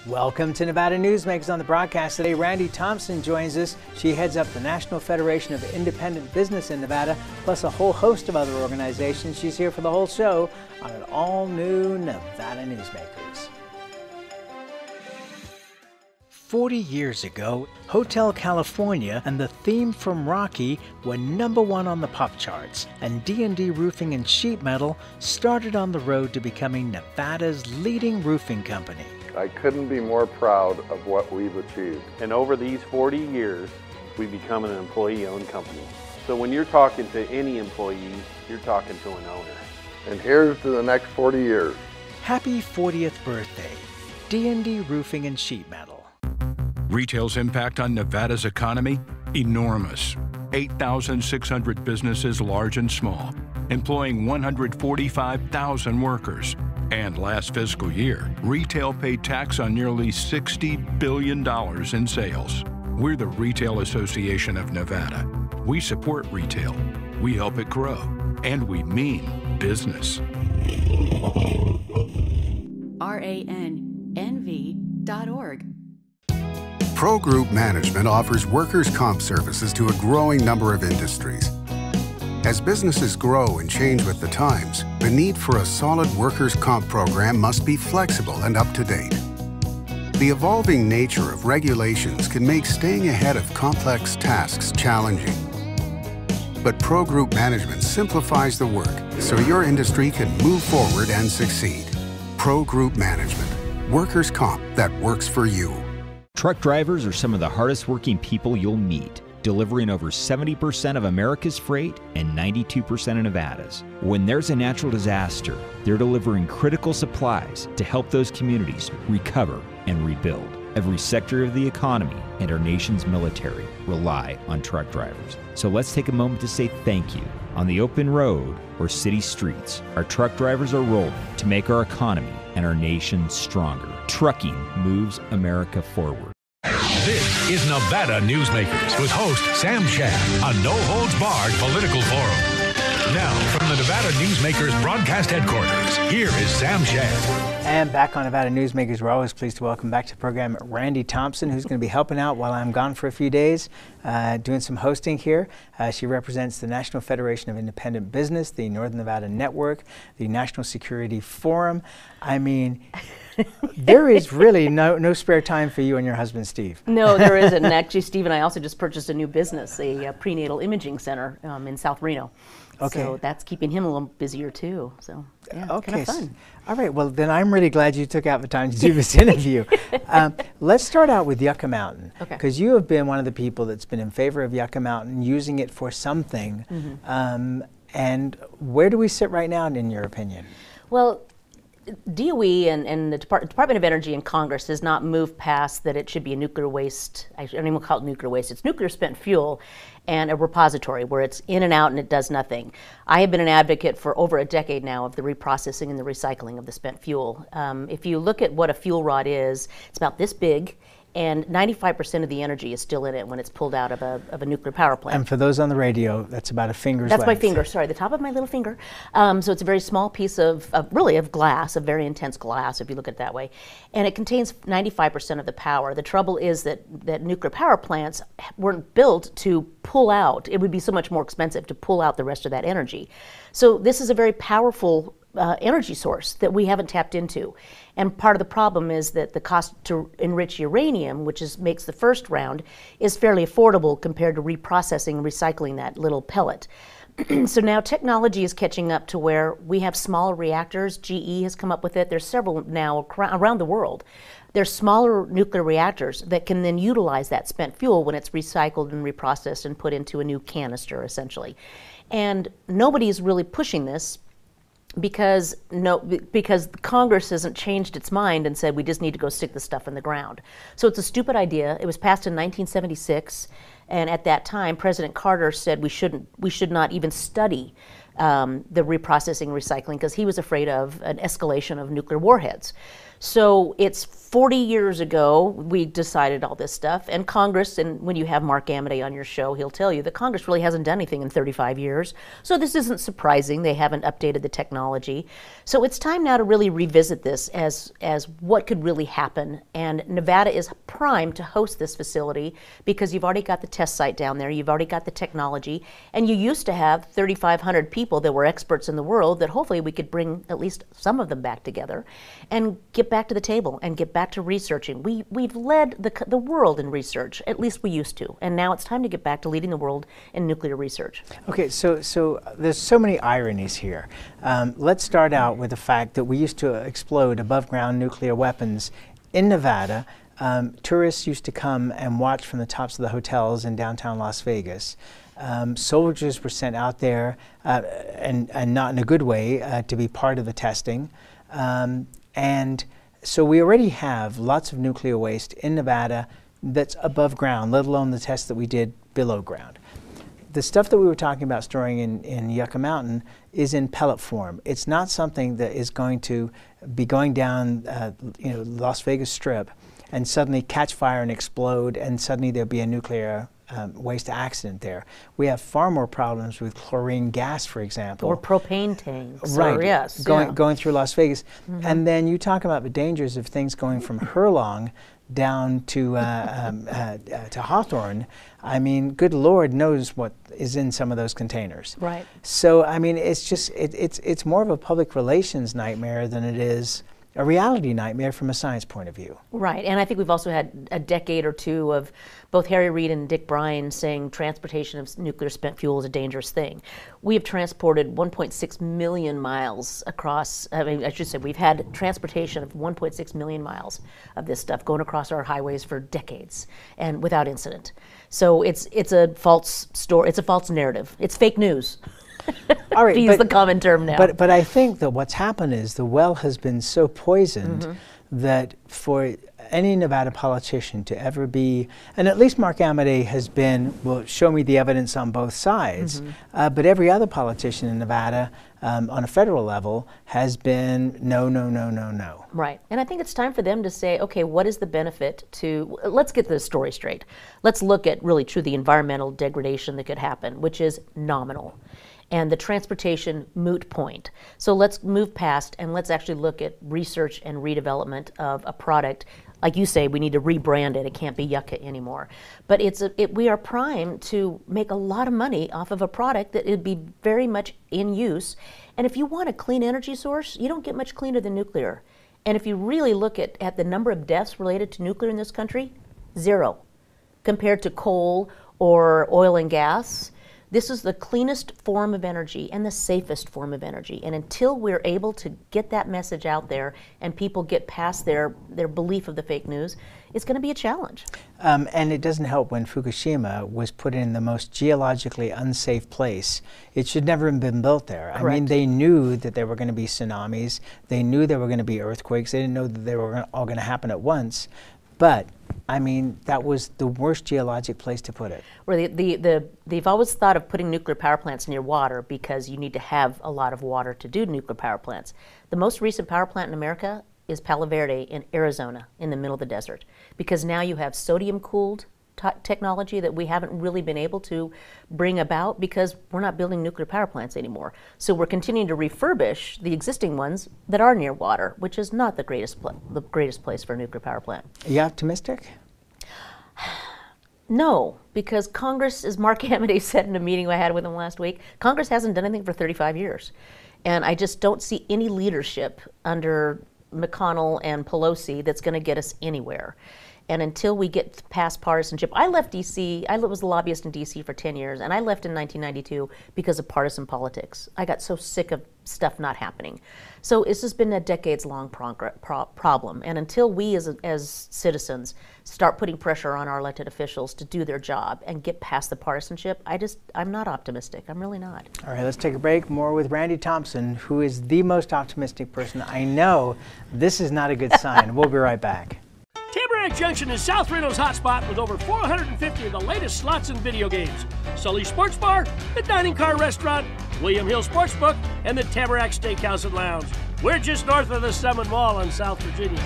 Welcome to Nevada Newsmakers. On the broadcast today, Randi Thompson joins us. She heads up the National Federation of Independent Business in Nevada, plus a whole host of other organizations. She's here for the whole show on an all-new Nevada Newsmakers. 40 years ago, Hotel California and the theme from Rocky were #1 on the pop charts, and D&D Roofing and Sheet Metal started on the road to becoming Nevada's leading roofing company. I couldn't be more proud of what we've achieved. And over these 40 years, we've become an employee-owned company. So when you're talking to any employee, you're talking to an owner. And here's to the next 40 years. Happy 40th birthday, D&D Roofing and Sheet Metal. Retail's impact on Nevada's economy? Enormous. 8,600 businesses, large and small, employing 145,000 workers. And last fiscal year, retail paid tax on nearly $60 billion in sales. We're the Retail Association of Nevada. We support retail, we help it grow, and we mean business. RANNV.org. Pro Group Management offers workers' comp services to a growing number of industries. As businesses grow and change with the times, the need for a solid workers' comp program must be flexible and up to date. The evolving nature of regulations can make staying ahead of complex tasks challenging. But Pro Group Management simplifies the work so your industry can move forward and succeed. Pro Group Management, workers' comp that works for you. Truck drivers are some of the hardest working people you'll meet, delivering over 70% of America's freight and 92% of Nevada's. When there's a natural disaster, they're delivering critical supplies to help those communities recover and rebuild. Every sector of the economy and our nation's military rely on truck drivers. So let's take a moment to say thank you. On the open road or city streets, our truck drivers are rolling to make our economy and our nation stronger. Trucking moves America forward. This is Nevada Newsmakers with host Sam Shad, a no-holds-barred political forum. Now, from the Nevada Newsmakers broadcast headquarters, here is Sam Shad. And back on Nevada Newsmakers, we're always pleased to welcome back to the program Randi Thompson, who's going to be helping out while I'm gone for a few days, doing some hosting here. She represents the National Federation of Independent Business, the Northern Nevada Network, the National Security Forum. I mean, there is really no spare time for you and your husband, Steve. No, there isn't. And actually, Steve and I also just purchased a new business, a prenatal imaging center in South Reno. Okay. So that's keeping him a little busier too. So yeah, okay. it's kind of fun. All right. Well, then I'm really glad you took out the time to do this interview. Let's start out with Yucca Mountain, because you have been one of the people that's been in favor of Yucca Mountain, using it for something. And where do we sit right now, in your opinion? Well, DOE and the Department of Energy and Congress has not moved past that it should be a nuclear waste, I don't even call it nuclear waste, it's nuclear spent fuel, and a repository where it's in and out and it does nothing. I have been an advocate for over a decade now of the reprocessing and the recycling of the spent fuel. If you look at what a fuel rod is, it's about this big, and 95% of the energy is still in it when it's pulled out of a nuclear power plant. And for those on the radio, that's about a finger's length. That's my finger, sorry, the top of my little finger. So it's a very small piece of glass, of very intense glass, if you look at it that way. And it contains 95% of the power. The trouble is that nuclear power plants weren't built to pull out. It would be so much more expensive to pull out the rest of that energy. So this is a very powerful energy source that we haven't tapped into. And part of the problem is that the cost to enrich uranium, which makes the first round, is fairly affordable compared to reprocessing and recycling that little pellet. So now technology is catching up to where we have smaller reactors. GE has come up with it. There's several now around the world. There's smaller nuclear reactors that can then utilize that spent fuel when it's recycled and reprocessed and put into a new canister, essentially. And nobody's really pushing this because Congress hasn't changed its mind and said we just need to go stick the stuff in the ground. So it's a stupid idea. It was passed in 1976, and at that time President Carter said we should not even study the reprocessing, recycling, because he was afraid of an escalation of nuclear warheads. So it's 40 years ago we decided all this stuff, and Congress, and when you have Mark Amity on your show, he'll tell you that Congress really hasn't done anything in 35 years. So this isn't surprising. They haven't updated the technology. So it's time now to really revisit this as what could really happen. And Nevada is primed to host this facility because you've already got the test site down there, you've already got the technology, and you used to have 3,500 people that were experts in the world that hopefully we could bring at least some of them back together and get back to the table and get back to researching. We've led the world in research, at least we used to, and now it's time to get back to leading the world in nuclear research. Okay, so there's so many ironies here. Let's start out with the fact that we used to explode above ground nuclear weapons in Nevada. Tourists used to come and watch from the tops of the hotels in downtown Las Vegas. Soldiers were sent out there, and not in a good way, to be part of the testing. And so we already have lots of nuclear waste in Nevada that's above ground, let alone the tests that we did below ground. The stuff that we were talking about storing in Yucca Mountain is in pellet form. It's not something that is going to be going down Las Vegas Strip and suddenly catch fire and explode, and suddenly there'll be a nuclear waste accident there. We have far more problems with chlorine gas, for example. Or propane tanks. Right, or, yes, going through Las Vegas. And then you talk about the dangers of things going from Hurlong down to Hawthorne. I mean, good Lord knows what is in some of those containers. Right. So, I mean, it's just, it's more of a public relations nightmare than it is a reality nightmare from a science point of view. Right, and I think we've also had a decade or two of both Harry Reid and Dick Bryan saying transportation of nuclear spent fuel is a dangerous thing. We have transported 1.6 million miles across, I should say we've had transportation of 1.6 million miles of this stuff going across our highways for decades and without incident. So it's a false story, it's a false narrative, it's fake news. All right, to use the common term now. But I think that what's happened is the well has been so poisoned that for any Nevada politician to ever be, and at least Mark Amity has been, well, show me the evidence on both sides, but every other politician in Nevada on a federal level has been no, no, no, no, no. Right, and I think it's time for them to say, okay, what is the benefit to, let's get the story straight. Let's look at really true the environmental degradation that could happen, which is nominal. And the transportation moot point. So let's move past and let's actually look at research and redevelopment of a product. Like you say, we need to rebrand it. It can't be Yucca anymore. But we are primed to make a lot of money off of a product that would be very much in use. And if you want a clean energy source, you don't get much cleaner than nuclear. And if you really look at the number of deaths related to nuclear in this country, 0. Compared to coal or oil and gas, this is the cleanest form of energy and the safest form of energy. And until we're able to get that message out there and people get past their belief of the fake news, it's going to be a challenge. And it doesn't help when Fukushima was put in the most geologically unsafe place. It should never have been built there. Correct. I mean, they knew that there were going to be tsunamis. They knew there were going to be earthquakes. They didn't know that they were all going to happen at once. But I mean, that was the worst geologic place to put it. Where they've always thought of putting nuclear power plants near water because you need to have a lot of water to do nuclear power plants. The most recent power plant in America is Palo Verde in Arizona, in the middle of the desert, because now you have sodium-cooled technology that we haven't really been able to bring about because we're not building nuclear power plants anymore. So we're continuing to refurbish the existing ones that are near water, which is not the greatest place for a nuclear power plant. Are you optimistic? No, because Congress, as Mark Amity said in a meeting I had with him last week, Congress hasn't done anything for 35 years. And I just don't see any leadership under McConnell and Pelosi that's going to get us anywhere. And until we get past partisanship, I left D.C., I was a lobbyist in D.C. for 10 years, and I left in 1992 because of partisan politics. I got so sick of stuff not happening. So this has been a decades-long problem. And until we as citizens start putting pressure on our elected officials to do their job and get past the partisanship, I'm not optimistic. I'm really not. All right, let's take a break. More with Randi Thompson, who is the most optimistic person I know. This is not a good sign. We'll be right back. Tamarack Junction is South Reno's hotspot with over 450 of the latest slots and video games. Sully's Sports Bar, the Dining Car Restaurant, William Hill Sportsbook, and the Tamarack Steakhouse and Lounge. We're just north of the Summit Mall in South Virginia.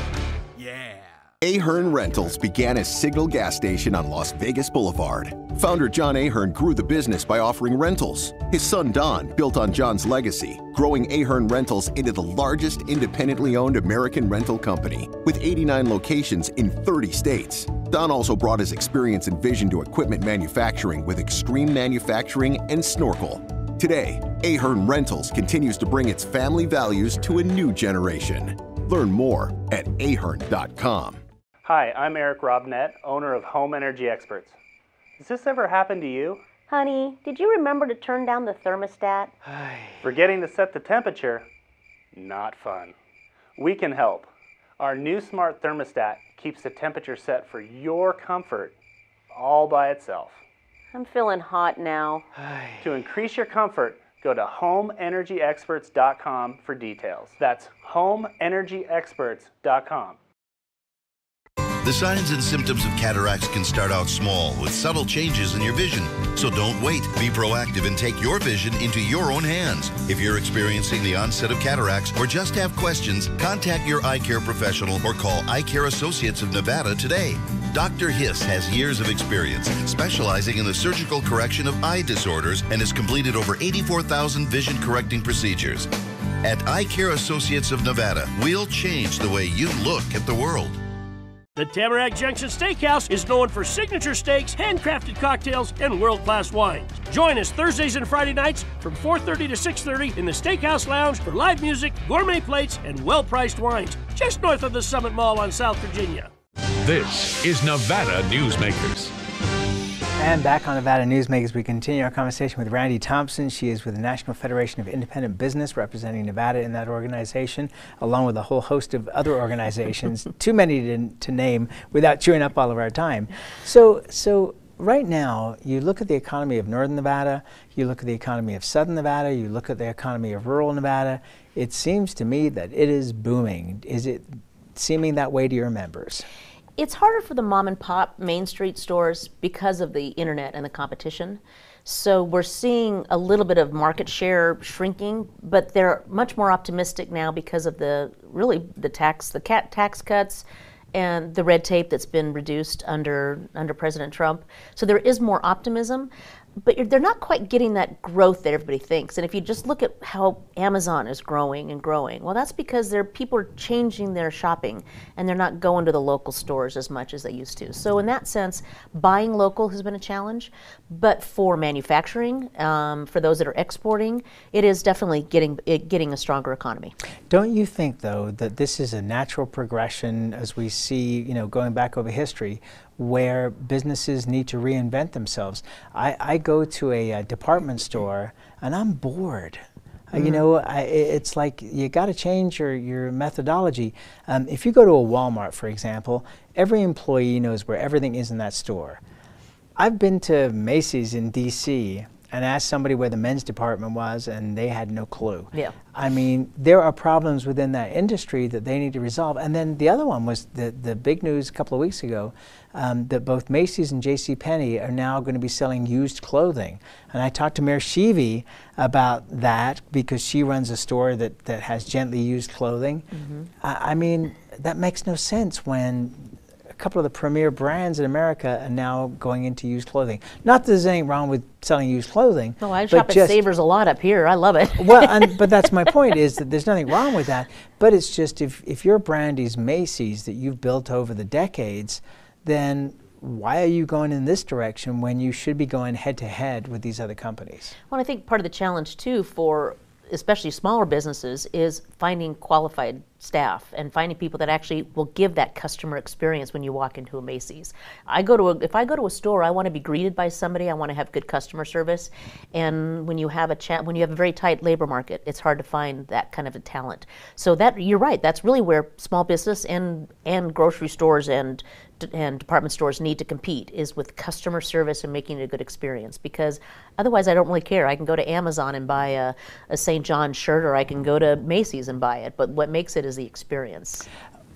Yeah. Ahern Rentals began as Signal Gas Station on Las Vegas Boulevard. Founder John Ahern grew the business by offering rentals. His son Don built on John's legacy, growing Ahern Rentals into the largest independently owned American rental company, with 89 locations in 30 states. Don also brought his experience and vision to equipment manufacturing with Extreme Manufacturing and Snorkel. Today, Ahern Rentals continues to bring its family values to a new generation. Learn more at ahern.com. Hi, I'm Eric Robnett, owner of Home Energy Experts. Has this ever happened to you? Honey, did you remember to turn down the thermostat? Forgetting to set the temperature? Not fun. We can help. Our new smart thermostat keeps the temperature set for your comfort all by itself. I'm feeling hot now. To increase your comfort, go to homeenergyexperts.com for details. That's homeenergyexperts.com. The signs and symptoms of cataracts can start out small with subtle changes in your vision. So don't wait. Be proactive and take your vision into your own hands. If you're experiencing the onset of cataracts or just have questions, contact your eye care professional or call Eye Care Associates of Nevada today. Dr. Hiss has years of experience specializing in the surgical correction of eye disorders and has completed over 84,000 vision correcting procedures. At Eye Care Associates of Nevada, we'll change the way you look at the world. The Tamarack Junction Steakhouse is known for signature steaks, handcrafted cocktails, and world-class wines. Join us Thursdays and Friday nights from 4:30 to 6:30 in the Steakhouse Lounge for live music, gourmet plates, and well-priced wines, just north of the Summit Mall on South Virginia. This is Nevada Newsmakers. And back on Nevada Newsmakers, we continue our conversation with Randi Thompson. She is with the National Federation of Independent Business, representing Nevada in that organization, along with a whole host of other organizations, too many to name without chewing up all of our time. So right now, you look at the economy of Northern Nevada, you look at the economy of Southern Nevada, you look at the economy of rural Nevada. It seems to me that it is booming. Is it seeming that way to your members? It's harder for the mom and pop Main Street stores because of the internet and the competition. So we're seeing a little bit of market share shrinking, but they're much more optimistic now because of the tax cuts and the red tape that's been reduced under President Trump. So there is more optimism, but they're not quite getting that growth that everybody thinks. And if you just look at how Amazon is growing and growing, well, that's because people are changing their shopping and they're not going to the local stores as much as they used to. So in that sense, buying local has been a challenge, but for manufacturing, for those that are exporting, it is definitely getting a stronger economy. Don't you think, though, that this is a natural progression as we see, going back over history, where businesses need to reinvent themselves? I go to a department store and I'm bored. It's like you got to change your methodology. If you go to a Walmart, for example, every employee knows where everything is in that store. I've been to Macy's in D.C. and asked somebody where the men's department was, and they had no clue. Yeah. I mean, there are problems within that industry that they need to resolve. And then the other one was the big news a couple of weeks ago, that both Macy's and JCPenney are now going to be selling used clothing. And I talked to Mayor Sheevy about that because she runs a store that has gently used clothing. Mm-hmm. I mean, that makes no sense when a couple of the premier brands in America are now going into used clothing. Not that there's anything wrong with selling used clothing. No, I shop at Savers a lot up here. I love it. Well, but that's my point, is that there's nothing wrong with that. But it's just if your brand is Macy's that you've built over the decades, then why are you going in this direction when you should be going head-to-head with these other companies? Well, I think part of the challenge, too, for especially smaller businesses is finding qualified staff and finding people that actually will give that customer experience when you walk into a Macy's. If I go to a store, I want to be greeted by somebody. I want to have good customer service. And when you have a very tight labor market, it's hard to find that kind of a talent. So you're right. That's really where small business and grocery stores and department stores need to compete, is with customer service and making it a good experience, because otherwise I don't really care. I can go to Amazon and buy a St. John shirt, or I can go to Macy's and buy it, but what makes it is the experience.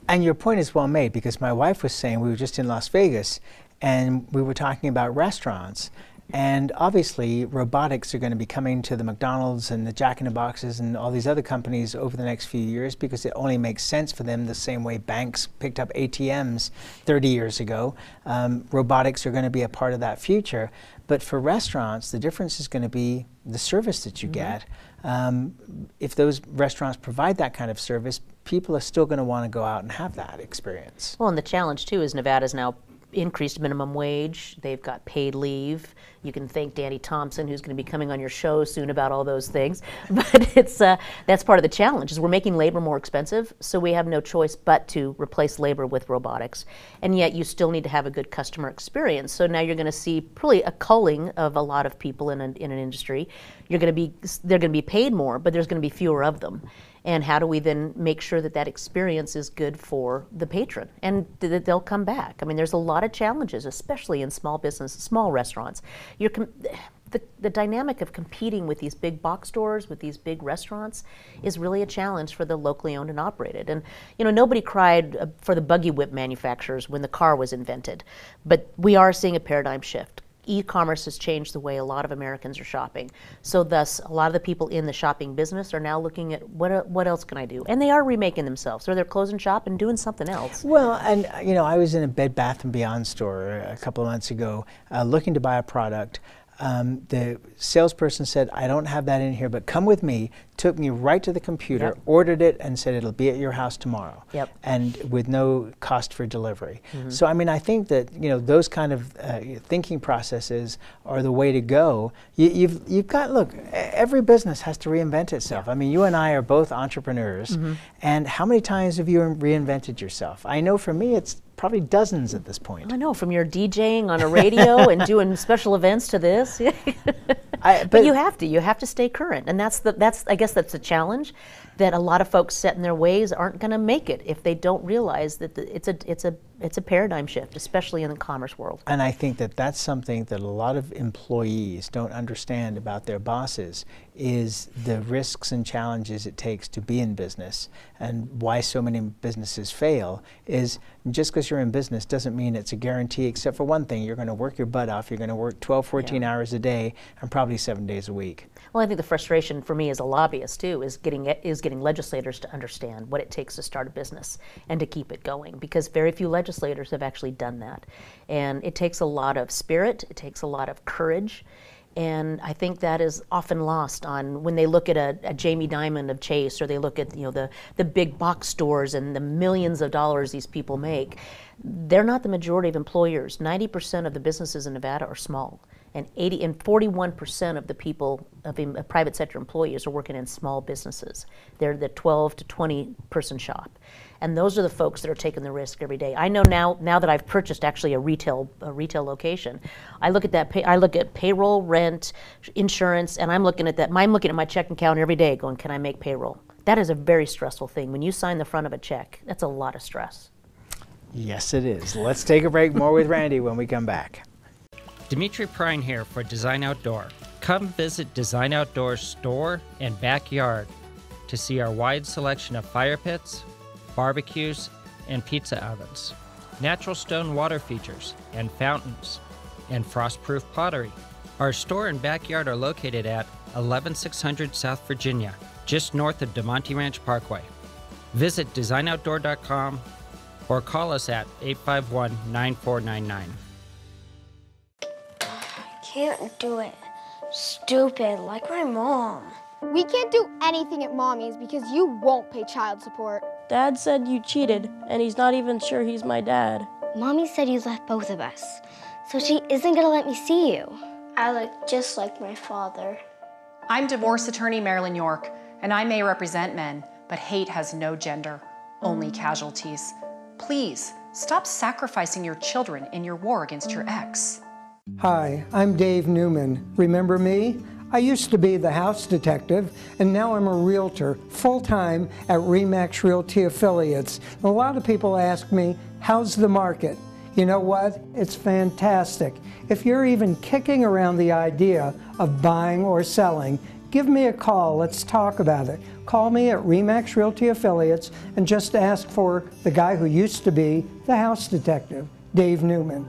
And your point is well made, because my wife was saying, we were just in Las Vegas and we were talking about restaurants, And obviously, robotics are going to be coming to the McDonald's and the Jack in the Boxes and all these other companies over the next few years because it only makes sense for them the same way banks picked up ATMs 30 years ago. Robotics are going to be a part of that future. But for restaurants, the difference is going to be the service that you get. If those restaurants provide that kind of service, people are still going to want to go out and have that experience. Well, and the challenge too is Nevada's now increased minimum wage. They've got paid leave. You can thank Danny Thompson, who's going to be coming on your show soon about all those things. But it's that's part of the challenge, is we're making labor more expensive, so we have no choice but to replace labor with robotics. And yet you still need to have a good customer experience. So now you're going to see probably a culling of a lot of people in an industry. They're going to be paid more, but there's going to be fewer of them. And how do we then make sure that that experience is good for the patron and that they'll come back? I mean, there's a lot of challenges, especially in small business, small restaurants. The dynamic of competing with these big box stores, with these big restaurants, is really a challenge for the locally owned and operated. And you know, nobody cried for the buggy whip manufacturers when the car was invented, but we are seeing a paradigm shift. E-commerce has changed the way a lot of Americans are shopping. So thus, a lot of the people in the shopping business are now looking at what else can I do? And they are remaking themselves. So they're closing shop and doing something else. Well, and you know, I was in a Bed Bath & Beyond store a couple of months ago looking to buy a product. The salesperson said, I don't have that in here, but come with me, took me right to the computer, ordered it, and said it'll be at your house tomorrow, and with no cost for delivery. So I mean, I think that, you know, those kind of thinking processes are the way to go. You've got, look, every business has to reinvent itself. I mean, you and I are both entrepreneurs, and how many times have you reinvented yourself? I know for me it's probably dozens at this point. I know, from your DJing on a radio and doing special events to this. But you have to stay current, and I guess that's the challenge, that a lot of folks set in their ways aren't going to make it if they don't realize that it's a paradigm shift, especially in the commerce world. And I think that that's something that a lot of employees don't understand about their bosses, is the risks and challenges it takes to be in business. And why so many businesses fail is just because you're in business doesn't mean it's a guarantee, except for one thing: you're going to work your butt off. You're going to work 12, 14 hours a day, and probably 7 days a week. Well, I think the frustration for me as a lobbyist too is getting legislators to understand what it takes to start a business and to keep it going, because very few legislators have actually done that. And it takes a lot of spirit, it takes a lot of courage, and I think that is often lost on when they look at a Jamie Dimon of Chase, or they look at, you know, the big box stores and the millions of dollars these people make. They're not the majority of employers. 90% of the businesses in Nevada are small, and 41% of the people, of private sector employees, are working in small businesses. They're the 12 to 20 person shop. And those are the folks that are taking the risk every day. I know now that I've purchased actually a retail location, I look at that. I look at payroll, rent, insurance, and I'm looking at my checking account every day, going, can I make payroll? That is a very stressful thing. When you sign the front of a check, that's a lot of stress. Yes, it is. Let's take a break. More with Randy when we come back. Dimitri Prine here for Design Outdoor. Come visit Design Outdoor's store and backyard to see our wide selection of fire pits, barbecues, and pizza ovens, natural stone water features and fountains, and frost-proof pottery. Our store and backyard are located at 11600 South Virginia, just north of DeMonte Ranch Parkway. Visit designoutdoor.com or call us at 851-9499. Can't do it. Stupid, like my mom. We can't do anything at Mommy's because you won't pay child support. Dad said you cheated, and he's not even sure he's my dad. Mommy said you left both of us, so she isn't gonna let me see you. I look just like my father. I'm divorce attorney Marilyn York, and I may represent men, but hate has no gender, only casualties. Please, stop sacrificing your children in your war against your ex. Hi, I'm Dave Newman. Remember me? I used to be the house detective, and now I'm a realtor, full-time at RE/MAX Realty Affiliates. And a lot of people ask me, how's the market? You know what? It's fantastic. If you're even kicking around the idea of buying or selling, give me a call. Let's talk about it. Call me at RE/MAX Realty Affiliates and just ask for the guy who used to be the house detective, Dave Newman.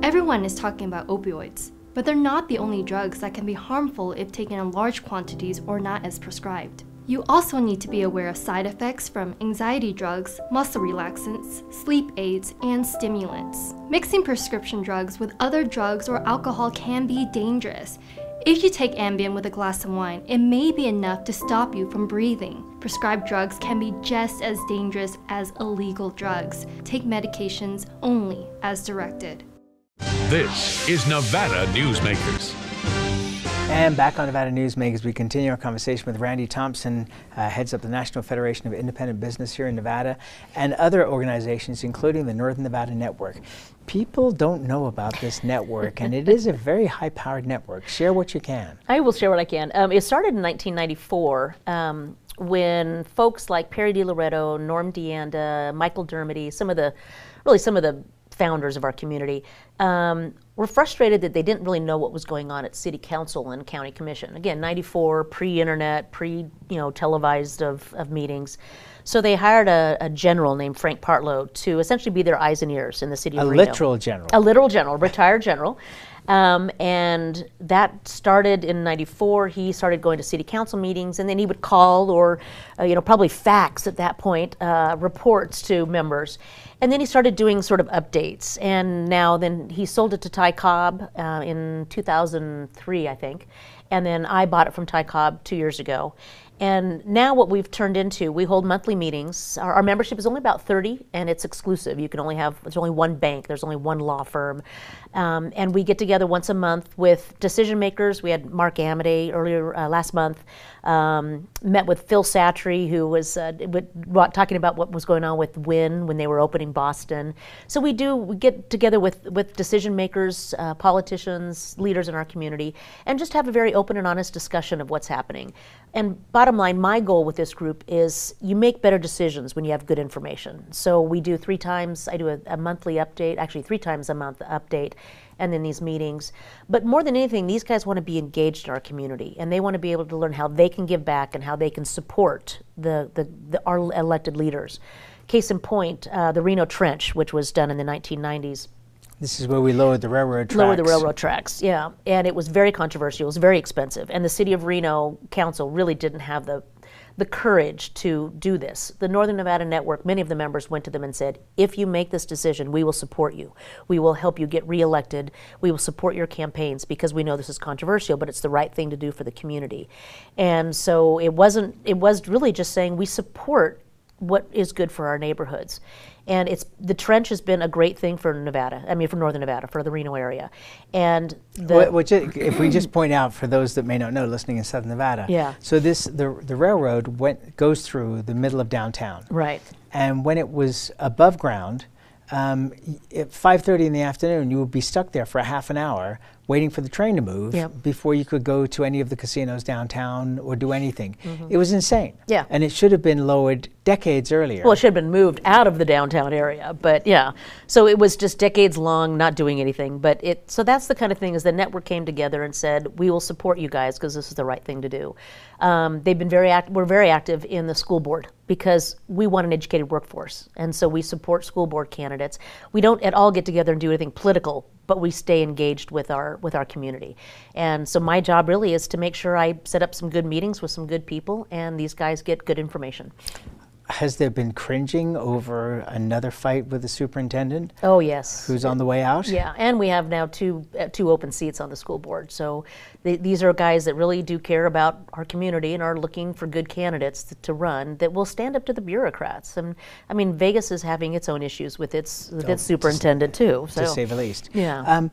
Everyone is talking about opioids, but they're not the only drugs that can be harmful if taken in large quantities or not as prescribed. You also need to be aware of side effects from anxiety drugs, muscle relaxants, sleep aids, and stimulants. Mixing prescription drugs with other drugs or alcohol can be dangerous. If you take Ambien with a glass of wine, it may be enough to stop you from breathing. Prescribed drugs can be just as dangerous as illegal drugs. Take medications only as directed. This is Nevada Newsmakers. And back on Nevada Newsmakers, we continue our conversation with Randi Thompson, heads up the National Federation of Independent Business here in Nevada, and other organizations, including the Northern Nevada Network. People don't know about this network, and it is a very high-powered network. Share what you can. I will share what I can. It started in 1994 when folks like Perry DiLoretto, Norm DeAnda, Michael Dermody, some of the founders of our community, were frustrated that they didn't really know what was going on at city council and county commission. Again, 94, pre-internet, televised of meetings. So they hired a general named Frank Partlow to essentially be their eyes and ears in the city of Reno. A literal general. A literal general, retired general. And that started in 94. He started going to city council meetings, and then he would call or, probably fax at that point, reports to members. And then he started doing sort of updates. And then he sold it to Ty Cobb in 2003, I think. And then I bought it from Ty Cobb 2 years ago. And now what we've turned into, we hold monthly meetings. Our membership is only about 30, and it's exclusive. You can only there's only one bank, there's only one law firm. And we get together once a month with decision makers. We had Mark Amadei earlier last month, met with Phil Satry, who was talking about what was going on with Wynn when they were opening Boston. So we get together with decision makers, politicians, leaders in our community, and just have a very open and honest discussion of what's happening. And bottom line, my goal with this group is you make better decisions when you have good information. So we do 3 times, I do a monthly update, actually 3 times a month update, and then these meetings. But more than anything, these guys want to be engaged in our community, and they want to be able to learn how they can give back and how they can support our elected leaders. Case in point, the Reno Trench, which was done in the 1990s. This is where we lowered the railroad tracks. Lowered the railroad tracks, yeah. And it was very controversial. It was very expensive. And the City of Reno Council really didn't have the courage to do this. The Northern Nevada Network, many of the members went to them and said, if you make this decision, we will support you. We will help you get reelected. We will support your campaigns because we know this is controversial, but it's the right thing to do for the community. And so it was really just saying we support what is good for our neighborhoods. And the trench has been a great thing for Nevada, for Northern Nevada, for the Reno area. And if we just point out for those that may not know, listening in Southern Nevada, yeah. So the railroad goes through the middle of downtown. Right. And when it was above ground, at 5:30 in the afternoon, you would be stuck there for a half an hour waiting for the train to move before you could go to any of the casinos downtown or do anything. Mm-hmm. It was insane. Yeah. And it should have been lowered decades earlier. Well, it should have been moved out of the downtown area, but yeah. So it was just decades long, not doing anything. But so that's the kind of thing is the network came together and said, we will support you guys because this is the right thing to do. They've been we're very active in the school board because we want an educated workforce. And so we support school board candidates. We don't at all get together and do anything political, but we stay engaged with our community. And so my job really is to make sure I set up some good meetings with some good people and these guys get good information. Has there been cringing over another fight with the superintendent? Oh, yes. Who's on the way out? Yeah, and we have now two open seats on the school board. So these are guys that really do care about our community and are looking for good candidates to run that will stand up to the bureaucrats. And I mean, Vegas is having its own issues with its superintendent too. So. To say the least. Yeah.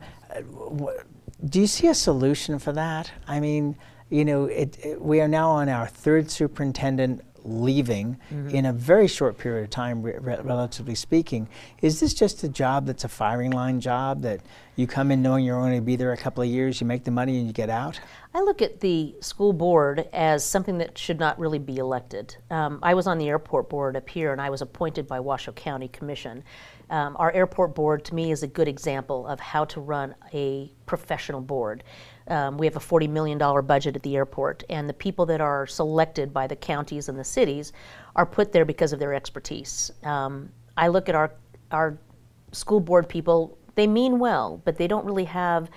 Do you see a solution for that? I mean, we are now on our 3rd superintendent leaving in a very short period of time, relatively speaking. Is this just a job that's a firing line job that you come in knowing you're only going to be there a couple of years, you make the money and you get out? I look at the school board as something that should not really be elected. I was on the airport board up here and I was appointed by Washoe County Commission. Our airport board to me is a good example of how to run a professional board. We have a $40 million budget at the airport, and the people that are selected by the counties and the cities are put there because of their expertise. I look at our school board people They mean well, but they don't really have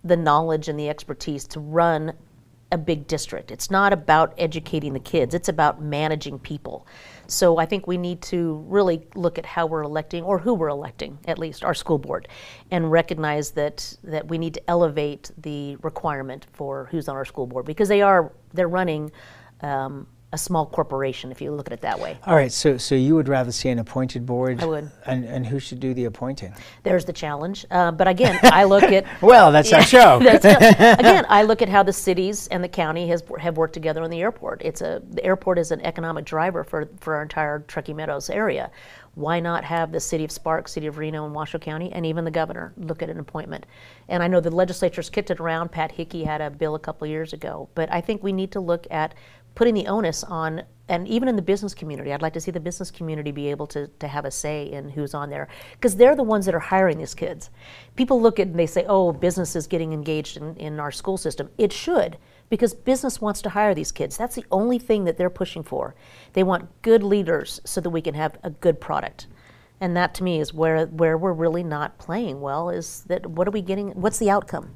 the knowledge and the expertise to run a big district. It's not about educating the kids, it's about managing people. So I think we need to really look at how we're electing, or who we're electing, at least our school board, and recognize that we need to elevate the requirement for who's on our school board, because they're running a small corporation, if you look at it that way. All right, so you would rather see an appointed board? I would. And who should do the appointing? There's the challenge. But again, I look at... Well, that's our show. Again, I look at how the cities and the county have worked together on the airport. The airport is an economic driver for our entire Truckee Meadows area. Why not have the city of Sparks, city of Reno, and Washoe County, and even the governor look at an appointment? And I know the legislature's kicked it around. Pat Hickey had a bill a couple of years ago. But I think we need to look at putting the onus on, and even in the business community, I'd like to see the business community be able to have a say in who's on there, because they're the ones that are hiring these kids. People look at and they say, oh, business is getting engaged in our school system. It should, because business wants to hire these kids. That's the only thing that they're pushing for. They want good leaders so that we can have a good product. And that to me is where we're really not playing well, is that what are we getting, what's the outcome?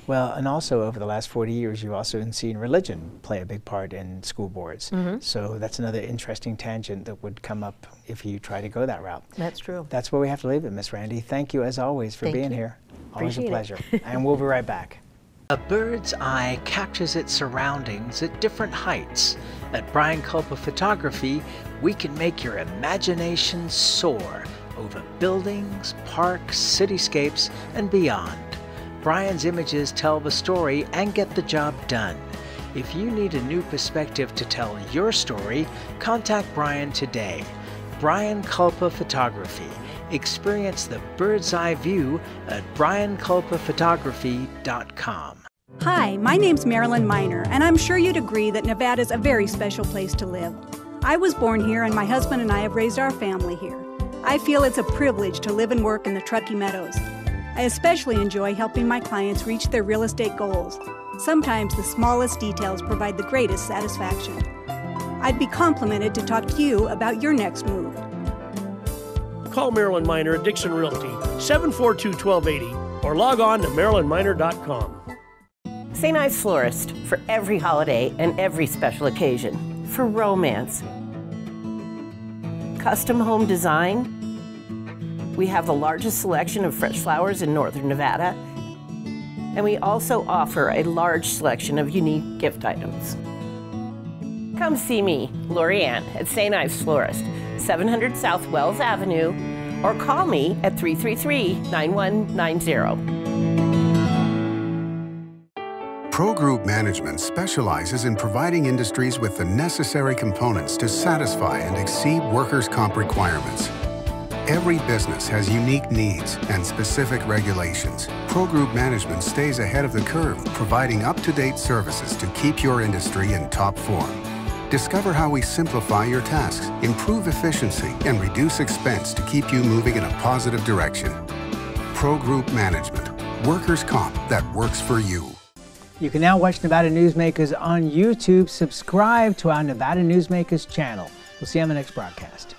Well, and also over the last 40 years, you've also seen religion play a big part in school boards. Mm-hmm. So that's another interesting tangent that would come up if you try to go that route. That's true. That's where we have to leave it, Miss Randi. Thank you, as always, for being here. Always a pleasure. And we'll be right back. A bird's eye captures its surroundings at different heights. At Brian Culpa Photography, we can make your imagination soar over buildings, parks, cityscapes, and beyond. Brian's images tell the story and get the job done. If you need a new perspective to tell your story, contact Brian today. Brian Culpa Photography. Experience the bird's eye view at brianculpaphotography.com. Hi, my name's Marilyn Miner, and I'm sure you'd agree that Nevada's a very special place to live. I was born here, and my husband and I have raised our family here. I feel it's a privilege to live and work in the Truckee Meadows. I especially enjoy helping my clients reach their real estate goals. Sometimes the smallest details provide the greatest satisfaction. I'd be complimented to talk to you about your next move. Call Marilyn Miner at Dixon Realty, 742-1280, or log on to marilynminer.com. St. Ives Florist, for every holiday and every special occasion, for romance. Custom home design. We have the largest selection of fresh flowers in northern Nevada, and we also offer a large selection of unique gift items. Come see me, Lori Ann, at St. Ives Florist, 700 South Wells Avenue, or call me at 333-9190. Pro Group Management specializes in providing industries with the necessary components to satisfy and exceed workers' comp requirements. Every business has unique needs and specific regulations. Pro Group Management stays ahead of the curve, providing up-to-date services to keep your industry in top form. Discover how we simplify your tasks, improve efficiency, and reduce expense to keep you moving in a positive direction. Pro Group Management, workers' comp that works for you. You can now watch Nevada Newsmakers on YouTube. Subscribe to our Nevada Newsmakers channel. We'll see you on the next broadcast.